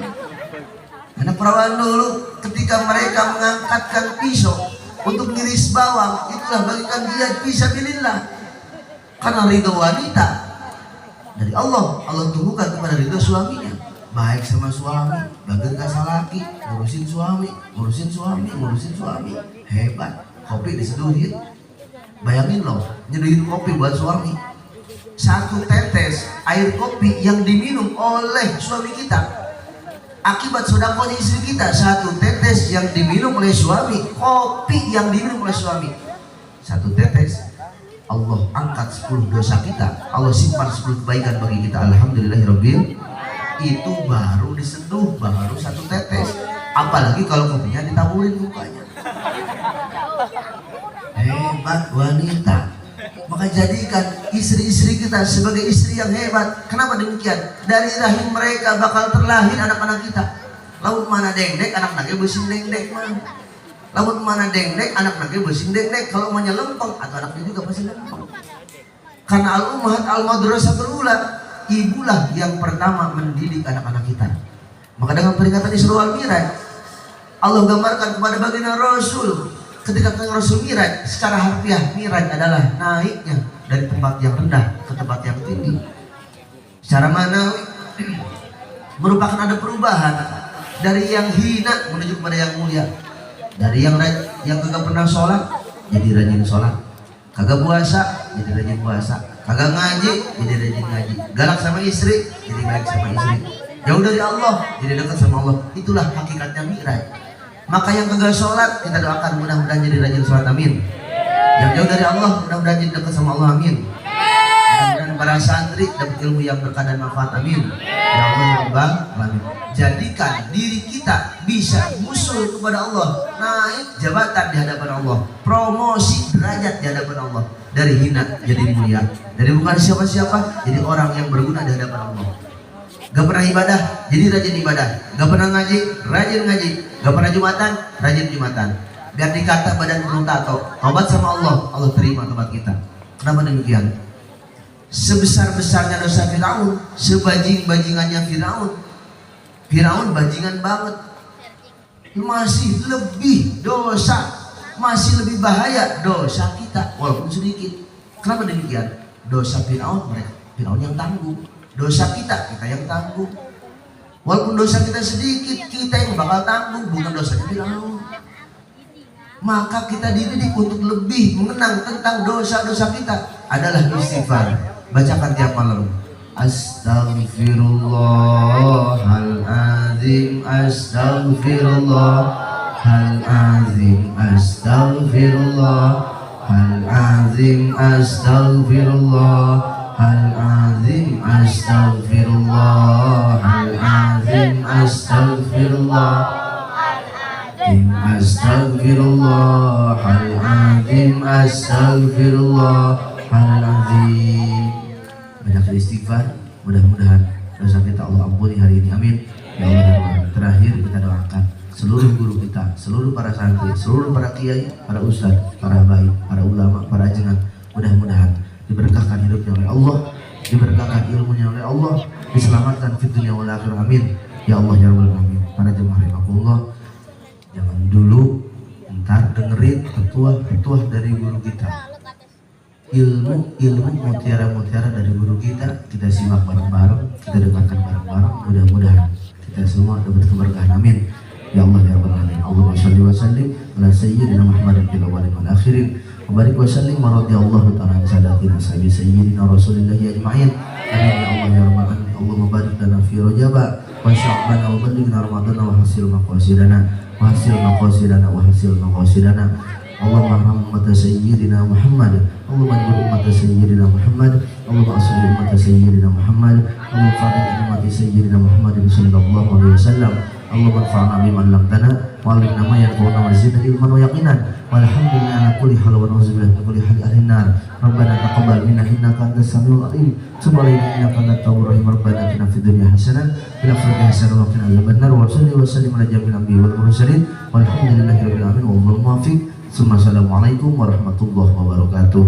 Anak perawan dulu ketika mereka mengangkatkan pisau untuk ngiris bawang, itulah bagikan dia fisabilillah. Karena ridho wanita dari Allah, Allah tunggukan kepada ridho suaminya. Baik sama suami, bagian kasalaki, ngurusin suami, hebat. Kopi diseduhin, bayangin loh, nyeduhin kopi buat suami. 1 tetes air kopi yang diminum oleh suami kita. Akibat sodakohnya istri kita, 1 tetes yang diminum oleh suami, kopi yang diminum oleh suami, 1 tetes Allah angkat 10 dosa kita, Allah simpan 10 kebaikan bagi kita. Alhamdulillahirabbil. Itu baru diseduh, baru 1 tetes. Apalagi kalau kopinya ditaburin mukanya. Hebat wanita. Maka jadikan istri-istri kita sebagai istri yang hebat. Kenapa demikian? Dari rahim mereka bakal terlahir anak-anak kita. Laut mana dengdek, anak-anaknya besing dengdek mah. Laut mana dengdek, anak-anaknya besing dengdek. Kalau umahnya lempeng, atau anaknya juga pasti lempeng. Karena al-ummahat al-madrasatul ula, ibulah yang pertama mendidik anak-anak kita. Maka dengan peringatan Isra wal Mi'raj, Allah gambarkan kepada baginda Rasul. Ketika Rasul Mi'raj, secara harfiah Mi'raj adalah naiknya dari tempat yang rendah ke tempat yang tinggi. Secara manawi merupakan ada perubahan dari yang hina menuju kepada yang mulia. Dari yang kagak pernah sholat jadi rajin sholat, kagak puasa jadi rajin puasa, kagak ngaji jadi rajin ngaji, galak sama istri jadi baik sama istri, jauh dari Allah jadi dekat sama Allah. Itulah hakikatnya Mi'raj. Maka yang kagak sholat kita doakan mudah-mudahan jadi rajin sholat, amin. Yang jauh dari Allah mudah-mudahan jadi dekat sama Allah, amin. Mudah-mudahan para santri dapat ilmu yang berkah dan manfaat, amin. Ya Allah ya Rabbal alamin. Jadikan diri kita bisa usul kepada Allah, naik jabatan di hadapan Allah, promosi derajat di hadapan Allah, dari hina jadi mulia, dari bukan siapa-siapa jadi orang yang berguna di hadapan Allah. Gak pernah ibadah jadi rajin ibadah, gak pernah ngaji rajin ngaji, gak pernah jumatan rajin jumatan. Biar dikata badan penuh tato, tobat sama Allah, Allah terima tobat kita. Kenapa demikian? Sebesar-besarnya dosa Firaun, sebajing-bajingannya Firaun bajingan banget, masih lebih dosa, masih lebih bahaya dosa kita walaupun sedikit. Kenapa demikian? Dosa Firaun Firaun yang tanggung, dosa kita yang tanggung. Walaupun dosa kita sedikit, kita yang bakal tanggung, bukan dosa Firaun. Maka kita dididik untuk lebih mengenang tentang dosa-dosa kita adalah istighfar. Bacakan tiap malam. Astaghfirullahaladzim, astaghfirullahaladzim, astaghfirullahaladzim, astaghfirullahaladzim, astaghfirullahaladzim, astaghfirullahaladzim, astaghfirullahaladzim, astaghfirullahaladzim. Banyak istighfar, mudah-mudahan dosa kita Allah ampuni hari ini, amin. Ya Allah. Terakhir kita doakan seluruh guru kita, seluruh para santri, seluruh para kiai, para ustadz, para habaib, para ulama, para ajengan, mudah-mudahan diberkahkan hidupnya oleh Allah, diberkahkan ilmunya oleh Allah, diselamatkan fid dunya wal akhirah, amin. Ya Allah ya Rabbal alamin. Para jemaah rahimakumullah, jangan dulu ntar dengerin petuah dari guru kita. Ilmu mutiara-mutiara dari guru kita simak bareng-bareng, kita dengarkan bareng-bareng, mudah-mudahan kita semua dapat keberkahan, amin. Ya Allah ya Rabbal alamin. Allahumma shalli wa sallim ala sayyidina Muhammadin fil awwalin wal akhirin wa barik wa sallim wa radhiyallahu ta'ala an sadatina sayyidina rasulillahi ajma'in, amin. Ya Allah ya Rabbal alamin. Allahumma barik lana fi Rajab wa Sya'ban wa ballighna Ramadan wa hasil maqasidana wa hasil maqasidana wa hasil maqasidana. Allahumma rahmat sayyidina Muhammad, Allahumma anjur umat sayyidina Muhammad, Allahumma asli umat sayyidina Muhammad, Allahumma farid umat sayyidina Muhammad sallallahu alaihi wasallam. Allahumma anfa'na biman lamtana wa 'allimna ma yanfa'una wa zidna ilman wa yaqinan. Walhamdulillah ala kulli hal wa na'udzubillahi min kulli hal ahli nar. Rabbana taqabbal minna innaka antas samiul alim. Tub 'alaina innaka antat tawwabur rahim. Rabbana atina fid dunya hasanah wa fil akhirati hasanah wa qina adzabannar. Wa salli wa sallim ala jami'il anbiya'i wal mursalin. Walhamdulillahirabbil alamin. Wallahul muwaffiq. Assalamualaikum warahmatullahi wabarakatuh.